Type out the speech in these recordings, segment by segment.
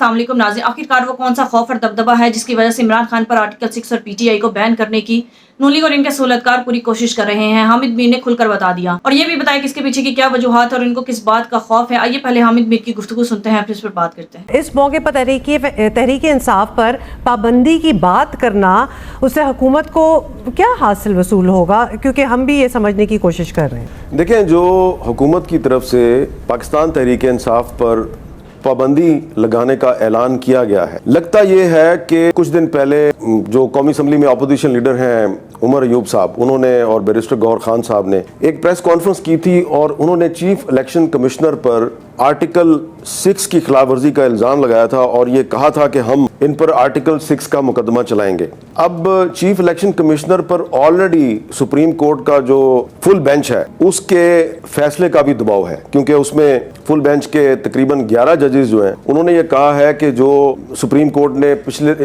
अस्सलामुअलैकुम नाज़रीन, आखिरकार वो कौन सा खौफ और दबदबा है जिसकी वजह से इमरान खान पर आर्टिकल 6 और पीटीआई को बैन करने की नून लीग और इनके सहूलतकार पूरी कोशिश कर रहे हैं। हामिद मीर ने खुलकर बता दिया और ये भी बताया कि इसके पीछे की क्या वजूहात और इनको किस बात का खौफ है। आइए पहले हामिद मीर की गुफ्तगू सुनते हैं, फिर इस पर बात करते हैं। इस मौके पर तहरीक इंसाफ पर पाबंदी की बात करना, उससे हुकूमत को क्या हासिल वसूल होगा, क्योंकि हम भी ये समझने की कोशिश कर रहे हैं। देखें, जो हुकूमत की तरफ से पाकिस्तान तहरीक इंसाफ पर पाबंदी लगाने का ऐलान किया गया है, लगता ये है कि कुछ दिन पहले जो कौमी असम्बली में अपोजिशन लीडर हैं उमर अयूब साहब, उन्होंने और बैरिस्टर गौहर खान साहब ने एक प्रेस कॉन्फ्रेंस की थी और उन्होंने चीफ इलेक्शन कमिश्नर पर आर्टिकल 6 की खिलाफ वर्जी का इल्ज़ाम लगाया था और ये कहा था कि हम इन पर आर्टिकल 6 का मुकदमा चलाएंगे। अब चीफ इलेक्शन कमिश्नर पर ऑलरेडी सुप्रीम कोर्ट का जो फुल बेंच है उसके फैसले का भी दबाव है, क्योंकि उसमें फुल बेंच के तकरीबन 11 जजेस जो हैं उन्होंने ये कहा है कि जो सुप्रीम कोर्ट ने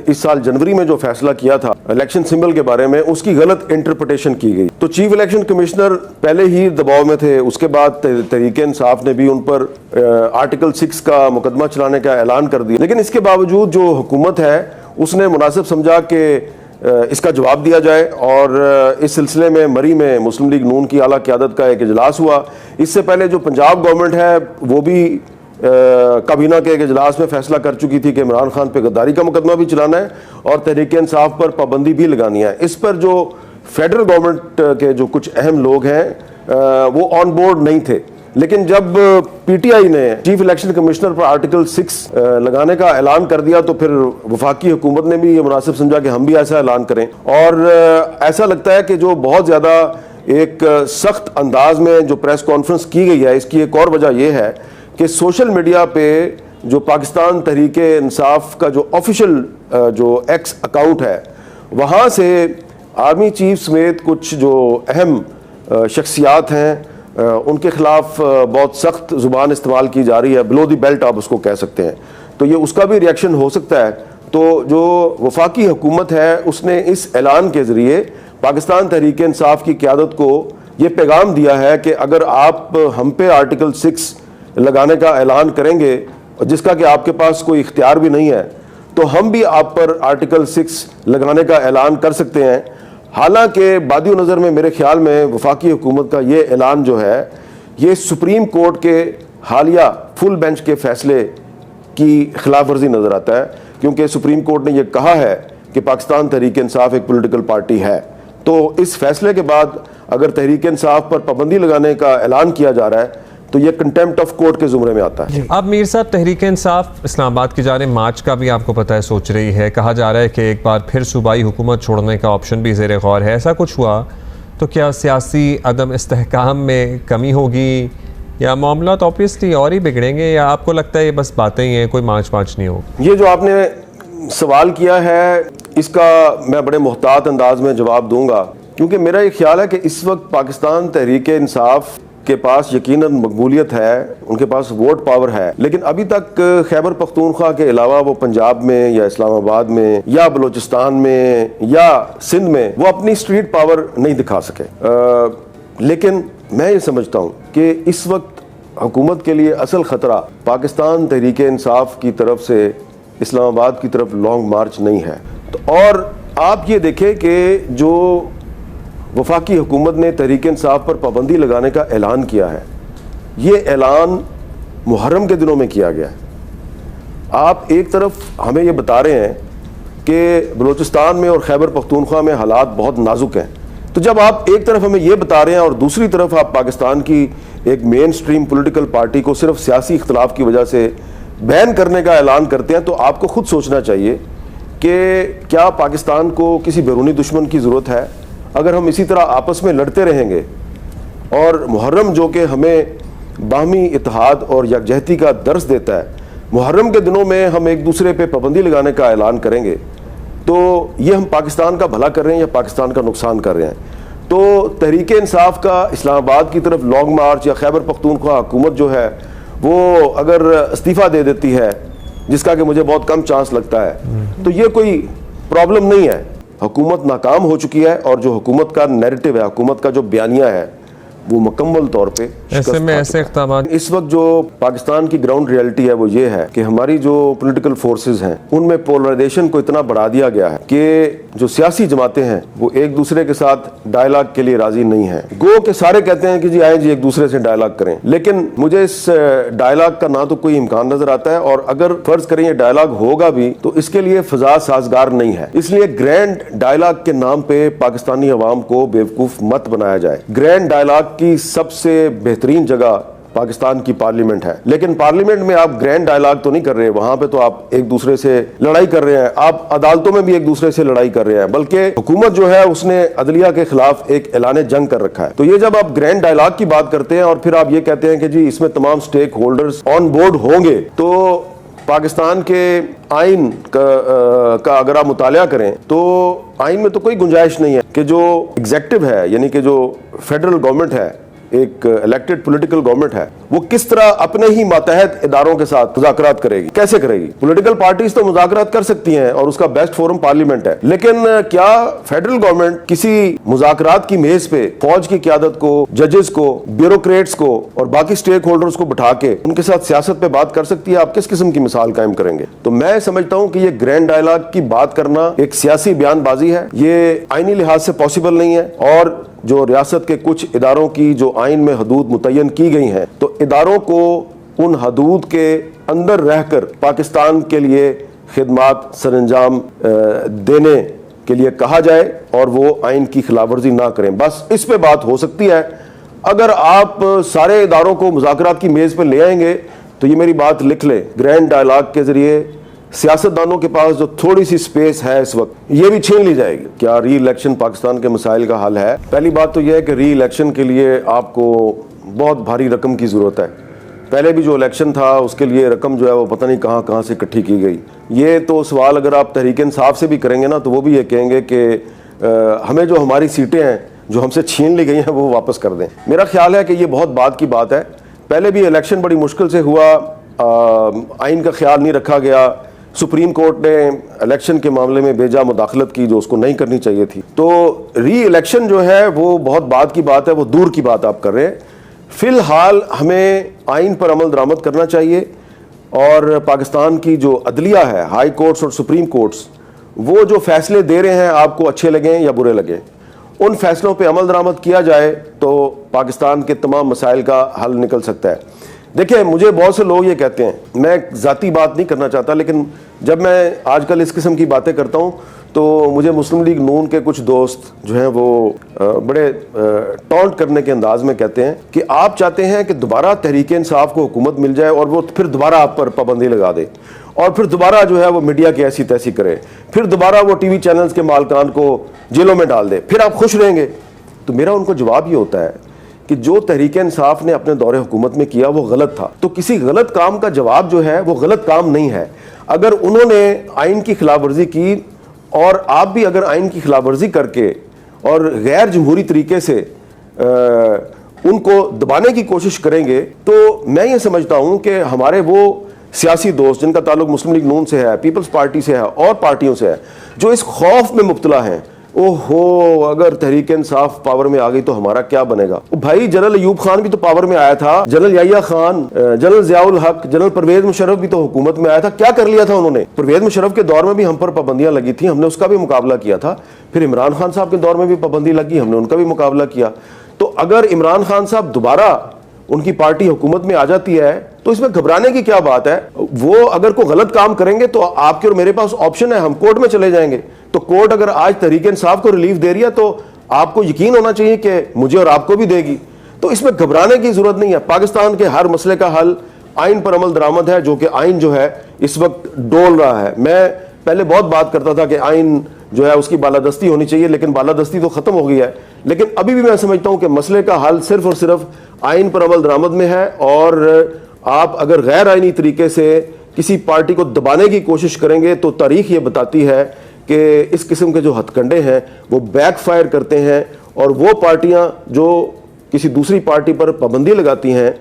इस साल जनवरी में जो फैसला किया था इलेक्शन सिंबल के बारे में, उसकी गलत इंटरप्रिटेशन की गई। तो चीफ इलेक्शन कमिश्नर पहले ही दबाव में थे, उसके बाद तहरीक इंसाफ ने भी उन पर आर्टिकल 6 का मुकदमा चलाने का ऐलान कर दिया। लेकिन इसके बावजूद जो हुकूमत है उसने मुनासिब समझा कि इसका जवाब दिया जाए और इस सिलसिले में मरी में मुस्लिम लीग नून की आला क़यादत का एक इजलास हुआ। इससे पहले जो पंजाब गवर्नमेंट है वो भी काबीना के एक इजलास में फैसला कर चुकी थी कि इमरान खान पे गद्दारी का मुकदमा भी चलाना है और तहरीक इंसाफ पर पाबंदी भी लगानी है। इस पर जो फेडरल गवर्नमेंट के जो कुछ अहम लोग हैं वो ऑन बोर्ड नहीं थे, लेकिन जब पीटीआई ने चीफ इलेक्शन कमिश्नर पर आर्टिकल 6 लगाने का ऐलान कर दिया तो फिर वफाकी हुकूमत ने भी ये मुनासिब समझा कि हम भी ऐसा ऐलान करें। और ऐसा लगता है कि जो बहुत ज़्यादा एक सख्त अंदाज में जो प्रेस कॉन्फ्रेंस की गई है, इसकी एक और वजह यह है कि सोशल मीडिया पे जो पाकिस्तान तहरीक इंसाफ का जो ऑफिशियल जो एक्स अकाउंट है वहाँ से आर्मी चीफ समेत कुछ जो अहम शख्सियात हैं उनके खिलाफ बहुत सख्त ज़ुबान इस्तेमाल की जा रही है, बिलो द बेल्ट आप उसको कह सकते हैं। तो ये उसका भी रिएक्शन हो सकता है। तो जो वफाकी हुकूमत है उसने इस ऐलान के ज़रिए पाकिस्तान तहरीक इंसाफ की क़यादत को ये पैगाम दिया है कि अगर आप हम पे आर्टिकल 6 लगाने का ऐलान करेंगे जिसका कि आपके पास कोई इख्तियार भी नहीं है, तो हम भी आप पर आर्टिकल 6 लगाने का ऐलान कर सकते हैं। हालांकि बादी नज़र में मेरे ख्याल में वफाकी हुकूमत का ये ऐलान जो है ये सुप्रीम कोर्ट के हालिया फुल बेंच के फैसले की खिलाफ वर्जी नज़र आता है, क्योंकि सुप्रीम कोर्ट ने यह कहा है कि पाकिस्तान तहरीक इंसाफ एक पॉलिटिकल पार्टी है। तो इस फैसले के बाद अगर तहरीक इंसाफ पर पाबंदी लगाने का ऐलान किया जा रहा है तो ये कंटेम्प्ट ऑफ कोर्ट के जुमरे में आता है। अब मीर साहब, तहरीक इंसाफ इस्लामाबाद की जानिब मार्च का भी आपको पता है सोच रही है, कहा जा रहा है कि एक बार फिर सूबाई हुकूमत छोड़ने का ऑप्शन भी ज़ेर गौर है। ऐसा कुछ हुआ तो क्या सियासी अदम इस्तेहकाम में कमी होगी या मामला तो ऑब्वियसली और ही बिगड़ेंगे, या आपको लगता है ये बस बातें ही हैं, कोई मार्च नहीं होगी? ये जो आपने सवाल किया है इसका मैं बड़े मुहतात अंदाज में जवाब दूंगा, क्योंकि मेरा ये ख्याल है कि इस वक्त पाकिस्तान तहरीक इंसाफ के पास यकीनन मकबूलियत है, उनके पास वोट पावर है, लेकिन अभी तक खैबर पख्तूनख्वा के अलावा वो पंजाब में या इस्लामाबाद में या बलूचिस्तान में या सिंध में वो अपनी स्ट्रीट पावर नहीं दिखा सके। लेकिन मैं ये समझता हूँ कि इस वक्त हुकूमत के लिए असल ख़तरा पाकिस्तान तहरीक इंसाफ की तरफ से इस्लामाबाद की तरफ लॉन्ग मार्च नहीं है। तो और आप ये देखें कि जो वफाकी हुकूमत ने तहरीक इंसाफ पर पाबंदी लगाने का ऐलान किया है, ये ऐलान मुहर्रम के दिनों में किया गया है। आप एक तरफ हमें ये बता रहे हैं कि बलूचिस्तान में और खैबर पख्तूनख्वा में हालात बहुत नाजुक हैं, तो जब आप एक तरफ हमें ये बता रहे हैं और दूसरी तरफ आप पाकिस्तान की एक मेन स्ट्रीम पॉलिटिकल पार्टी को सिर्फ सियासी इख्तलाफ की वजह से बैन करने का ऐलान करते हैं, तो आपको खुद सोचना चाहिए कि क्या पाकिस्तान को किसी बैरूनी दुश्मन की ज़रूरत है? अगर हम इसी तरह आपस में लड़ते रहेंगे और मुहर्रम जो कि हमें बाहमी इत्तेहाद और यकजहती का दर्स देता है, मुहर्रम के दिनों में हम एक दूसरे पे पाबंदी लगाने का ऐलान करेंगे, तो ये हम पाकिस्तान का भला कर रहे हैं या पाकिस्तान का नुकसान कर रहे हैं? तो तहरीक इंसाफ का इस्लामाबाद की तरफ लॉन्ग मार्च या खैबर पख्तूनख्वा हुकूमत जो है वो अगर इस्तीफ़ा दे देती है, जिसका कि मुझे बहुत कम चांस लगता है, तो ये कोई प्रॉब्लम नहीं है। हुकूमत नाकाम हो चुकी है और जो हुकूमत का नैरेटिव है, हुकूमत का जो बयानिया है, वो मुकम्मल तौर पे ऐसे में ऐसे इक़दाम इस वक्त जो पाकिस्तान की ग्राउंड रियलिटी है वो ये है कि हमारी जो पॉलिटिकल फोर्सेस हैं उनमें पोलराइजेशन को इतना बढ़ा दिया गया है कि जो सियासी जमातें हैं वो एक दूसरे के साथ डायलॉग के लिए राजी नहीं है। गो के सारे कहते हैं कि जी आए जी एक दूसरे से डायलॉग करें, लेकिन मुझे इस डायलॉग का ना तो कोई इम्कान नजर आता है, और अगर फर्ज करें ये डायलॉग होगा भी तो इसके लिए फिजा साजगार नहीं है। इसलिए ग्रैंड डायलॉग के नाम पे पाकिस्तानी अवाम को बेवकूफ मत बनाया जाए। ग्रैंड डायलॉग की सबसे बेहतरीन जगह पाकिस्तान की पार्लियामेंट है, लेकिन पार्लियामेंट में आप ग्रैंड डायलॉग तो नहीं कर रहे, वहां पे तो आप एक दूसरे से लड़ाई कर रहे हैं, आप अदालतों में भी एक दूसरे से लड़ाई कर रहे हैं, बल्कि हुकूमत जो है उसने अदलिया के खिलाफ एक ऐलान जंग कर रखा है। तो ये जब आप ग्रैंड डायलॉग की बात करते हैं और फिर आप ये कहते हैं कि जी इसमें तमाम स्टेक होल्डर्स ऑन बोर्ड होंगे, तो पाकिस्तान के आइन का अगर आप मुतालिया करें तो आइन में तो कोई गुंजाइश नहीं है कि जो एग्जेक्टिव है यानी कि जो फेडरल गवर्नमेंट है, एक इलेक्टेड पॉलिटिकल गवर्नमेंट है, वो किस तरह अपने ही मातहत इदारों के साथ मुज़ाकरात करेगी, कैसे करेगी। पॉलिटिकल पार्टीज तो मुज़ाकरात कर सकती हैं और उसका बेस्ट फोरम पार्लियामेंट है, लेकिन क्या फेडरल गवर्नमेंट किसी मुज़ाकरात की मेज पे फौज की क़यादत को, जजेस को, ब्यूरोक्रेट्स को और बाकी स्टेक होल्डर्स को बिठा के उनके साथ सियासत पे बात कर सकती है? आप किस किस्म की मिसाल कायम करेंगे? तो मैं समझता हूं कि ये ग्रैंड डायलॉग की बात करना एक सियासी बयानबाजी है, ये आईनी लिहाज से पॉसिबल नहीं है। और जो रियासत के कुछ इदारों की जो आइन में हदूद मुतय्यन की गई हैं, तो इदारों को उन हदूद के अंदर रहकर पाकिस्तान के लिए खिदमात सरंजाम देने के लिए कहा जाए और वो आइन की खिलाफवर्जी ना करें। बस इस पे बात हो सकती है। अगर आप सारे इदारों को मुज़ाकरात की मेज़ पर ले आएंगे तो ये मेरी बात लिख लें, ग्रैंड डायलॉग के जरिए सियासतदानों के पास जो थोड़ी सी स्पेस है इस वक्त ये भी छीन ली जाएगी। क्या री इलेक्शन पाकिस्तान के मसाइल का हल है? पहली बात तो यह है कि री इलेक्शन के लिए आपको बहुत भारी रकम की ज़रूरत है। पहले भी जो इलेक्शन था उसके लिए रकम जो है वो पता नहीं कहाँ कहाँ से इकट्ठी की गई। ये तो सवाल अगर आप तहरीक इंसाफ से भी करेंगे ना तो वो भी ये कहेंगे कि हमें जो हमारी सीटें हैं जो हमसे छीन ली गई हैं वो वापस कर दें। मेरा ख्याल है कि ये बहुत बात की बात है। पहले भी इलेक्शन बड़ी मुश्किल से हुआ, आइन का ख्याल नहीं रखा गया, सुप्रीम कोर्ट ने इलेक्शन के मामले में बेजा मुदाखलत की जो उसको नहीं करनी चाहिए थी। तो री इलेक्शन जो है वो बहुत बाद की बात है, वो दूर की बात आप कर रहे हैं। फिलहाल हमें आइन पर अमल दरामद करना चाहिए और पाकिस्तान की जो अदलिया है, हाई कोर्ट्स और सुप्रीम कोर्ट्स, वो जो फैसले दे रहे हैं आपको अच्छे लगें या बुरे लगें, उन फैसलों पर अमल दरामद किया जाए तो पाकिस्तान के तमाम मसाइल का हल निकल सकता है। देखिए, मुझे बहुत से लोग ये कहते हैं, मैं ज़ाती बात नहीं करना चाहता, लेकिन जब मैं आजकल इस किस्म की बातें करता हूँ तो मुझे मुस्लिम लीग नून के कुछ दोस्त जो हैं वो बड़े टॉन्ट करने के अंदाज में कहते हैं कि आप चाहते हैं कि दोबारा तहरीक इंसाफ को हुकूमत मिल जाए और वो फिर दोबारा आप पर पाबंदी लगा दे और फिर दोबारा जो है वो मीडिया की ऐसी तैसी करे, फिर दोबारा वो टीवी चैनल्स के मालकान को जेलों में डाल दे, फिर आप खुश रहेंगे। तो मेरा उनको जवाब ये होता है कि जो तहरीक इंसाफ ने अपने दौरे हुकूमत में किया वो गलत था, तो किसी गलत काम का जवाब जो है वो गलत काम नहीं है। अगर उन्होंने आइन की खिलाफ वर्जी की और आप भी अगर आइन की खिलाफ वर्जी करके और गैर जमहूरी तरीके से उनको दबाने की कोशिश करेंगे, तो मैं ये समझता हूँ कि हमारे वो सियासी दोस्त जिनका ताल्लुक मुस्लिम लीग नून से है, पीपल्स पार्टी से है और पार्टियों से है, जो इस खौफ में मुब्तला हैं, ओहो अगर तहरीक इंसाफ पावर में आ गई तो हमारा क्या बनेगा। भाई जनरल अयूब खान भी तो पावर में आया था, जनरल याहिया खान, जनरल ज़ियाउल हक, जनरल परवेज मुशर्रफ भी तो हुकूमत में आया था। क्या कर लिया था उन्होंने? परवेज मुशर्रफ के दौर में भी हम पर पाबंदियां लगी थी, हमने उसका भी मुकाबला किया था। फिर इमरान खान साहब के दौर में भी पाबंदी लगी, हमने उनका भी मुकाबला किया। तो अगर इमरान खान साहब दोबारा उनकी पार्टी हुकूमत में आ जाती है तो इसमें घबराने की क्या बात है। वो अगर कोई गलत काम करेंगे तो आपके और मेरे पास ऑप्शन है, हम कोर्ट में चले जाएंगे। तो कोर्ट अगर आज तहरीक इंसाफ को रिलीफ दे रही है तो आपको यकीन होना चाहिए कि मुझे और आपको भी देगी। तो इसमें घबराने की जरूरत नहीं है। पाकिस्तान के हर मसले का हल आइन पर अमल दरामद है, जो कि आइन जो है इस वक्त डोल रहा है। मैं पहले बहुत बात करता था कि आइन जो है उसकी बालादस्ती होनी चाहिए, लेकिन बालादस्ती तो खत्म हो गई है। लेकिन अभी भी मैं समझता हूं कि मसले का हल सिर्फ और सिर्फ आइन पर अमल दरामद में है। और आप अगर गैर आइनी तरीके से किसी पार्टी को दबाने की कोशिश करेंगे तो तारीख ये बताती है कि इस किस्म के जो हथकंडे हैं वो बैकफायर करते हैं। और वो पार्टियां जो किसी दूसरी पार्टी पर पाबंदी लगाती हैं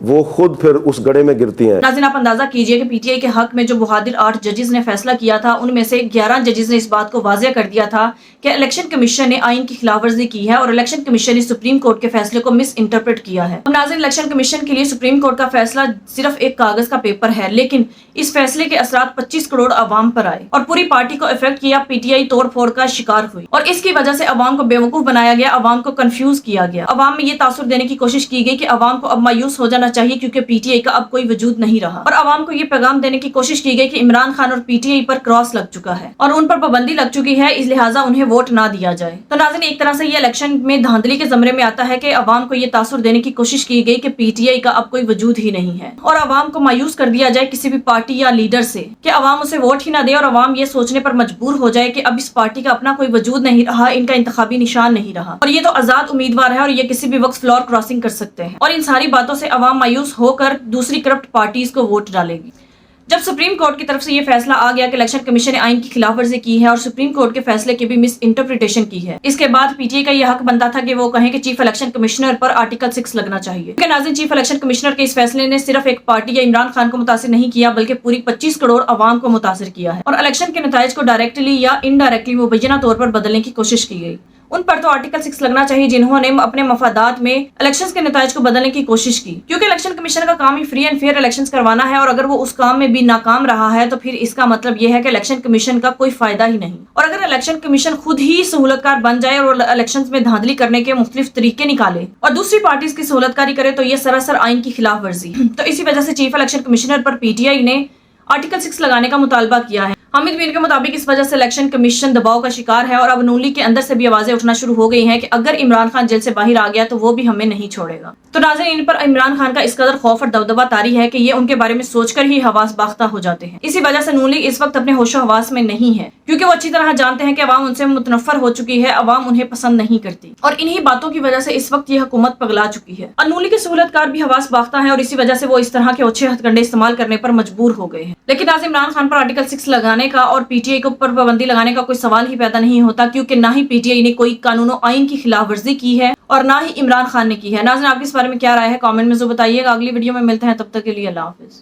वो खुद फिर उस गड्ढे में गिरती हैं। नाज़रीन, आप अंदाजा कीजिए कि पीटीआई के हक में जो बहादुर 8 जजेस ने फैसला किया था, उनमें से 11 जजेस ने इस बात को वाज़ेह कर दिया था कि इलेक्शन कमीशन ने आइन की खिलाफवर्जी की है और इलेक्शन कमीशन ने सुप्रीम कोर्ट के फैसले को मिस इंटरप्रेट किया है। अब नाज़रीन, इलेक्शन कमीशन के लिए सुप्रीम कोर्ट का फैसला सिर्फ एक कागज का पेपर है, लेकिन इस फैसले के असरात 25 करोड़ अवाम पर आए और पूरी पार्टी को इफेक्ट किया। पीटीआई तोड़ फोड़ का शिकार हुई और इसकी वजह से अवाम को बेवकूफ बनाया गया, अवाम को कंफ्यूज किया गया। अवाम में ये तासुर देने की कोशिश की गई कि अवाम को अब मायूस हो जाना चाहिए क्योंकि पीटीआई का अब कोई वजूद नहीं रहा, और अवाम को ये पैगाम देने की कोशिश की गई कि इमरान खान और पीटीआई पर क्रॉस लग चुका है और उन पर पाबंदी लग चुकी है, इस लिहाजा उन्हें वोट ना दिया जाए। तो नाज़रीन, एक तरह से ये इलेक्शन में धांधली के जमरे में आता है कि अवाम को ये तासुर देने की कोशिश की गई कि पीटीआई का अब कोई वजूद ही नहीं है और अवाम को मायूस कर दिया जाए किसी भी पार्टी या लीडर से कि अवाम उसे वोट ही ना दे और अवाम ये सोचने पर मजबूर हो जाए कि अब इस पार्टी का अपना कोई वजूद नहीं रहा, इनका इंतखाबी निशान नहीं रहा और ये तो आजाद उम्मीदवार है और ये किसी भी वक्त फ्लोर क्रॉसिंग कर सकते हैं। और इन सारी बातों से अवाम मायूस होकर दूसरी करप्ट पार्टीज को वोट डालेगी। जब सुप्रीम कोर्ट की तरफ से ये फैसला आ गया कि इलेक्शन कमीशन ने आइन की खिलाफवर्जी की है और सुप्रीम कोर्ट के फैसले की भी मिस इंटरप्रिटेशन की है, इसके बाद पीटीआई का यह हक बनता था कि वो कहें कि चीफ इलेक्शन कमिश्नर पर आर्टिकल 6 लगना चाहिए। क्योंकि नाज़रीन, चीफ इलेक्शन कमिश्नर के इस फैसले ने सिर्फ एक पार्टी या इमरान खान को मुतासिर नहीं किया, बल्कि पूरी 25 करोड़ अवाम को मुतासिर किया है और इलेक्शन के नताइज को डायरेक्टली या इनडायरेक्टली मुबैना तौर पर बदलने की कोशिश की गई। उन पर तो आर्टिकल 6 लगना चाहिए जिन्होंने अपने मफादात में इलेक्शंस के नताइज को बदलने की कोशिश की, क्योंकि इलेक्शन कमीशन का काम ही फ्री एंड फेयर इलेक्शंस करवाना है और अगर वो उस काम में भी नाकाम रहा है तो फिर इसका मतलब ये है कि इलेक्शन कमीशन का कोई फायदा ही नहीं। और अगर इलेक्शन कमीशन खुद ही सहूलतकार बन जाए और इलेक्शंस में धांधली करने के मुख्तलिफ तरीके निकाले और दूसरी पार्टीज की सहूलतकारी करे तो ये सरासर आइन की खिलाफ वर्जी। तो इसी वजह से चीफ इलेक्शन कमिश्नर पर पीटीआई ने आर्टिकल 6 लगाने का मुतालबा किया है। हामिद मीर के मुताबिक इस वजह से इलेक्शन कमीशन दबाव का शिकार है और अब नून लीग के अंदर से भी आवाजें उठना शुरू हो गई हैं कि अगर इमरान खान जेल से बाहर आ गया तो वो भी हमें नहीं छोड़ेगा। तो नाज़रीन, इन पर इमरान खान का इस कदर खौफ और दबदबा तारी है कि ये उनके बारे में सोचकर ही हवास बाख्ता हो जाते हैं। इसी वजह से नून लीग इस वक्त अपने होशो हवास में नहीं है, क्योंकि वो अच्छी तरह जानते हैं कि अवाम उनसे मुतनफर हो चुकी है, अवाम उन्हें पसंद नहीं करती और इन्हीं बातों की वजह से इस वक्त ये हुकूमत पगला चुकी है और नून लीग के सहूलतकार भी हवास बाख्ता है और इसी वजह से वो इस तरह के ओछे हथकंडे इस्तेमाल करने पर मजबूर हो गए हैं। लेकिन आज इमरान खान पर आर्टिकल 6 लगाने का और पीटीआई के ऊपर पाबंदी लगाने का कोई सवाल ही पैदा नहीं होता, क्योंकि ना ही पीटीआई ने कोई कानून आइन की खिलाफ वर्जी की है और ना ही इमरान खान ने की है। नाज़रीन, आपकी इस बारे में क्या राय है? कमेंट में जो बताइएगा। अगली वीडियो में मिलते हैं, तब तक के लिए अल्लाह हाफिज।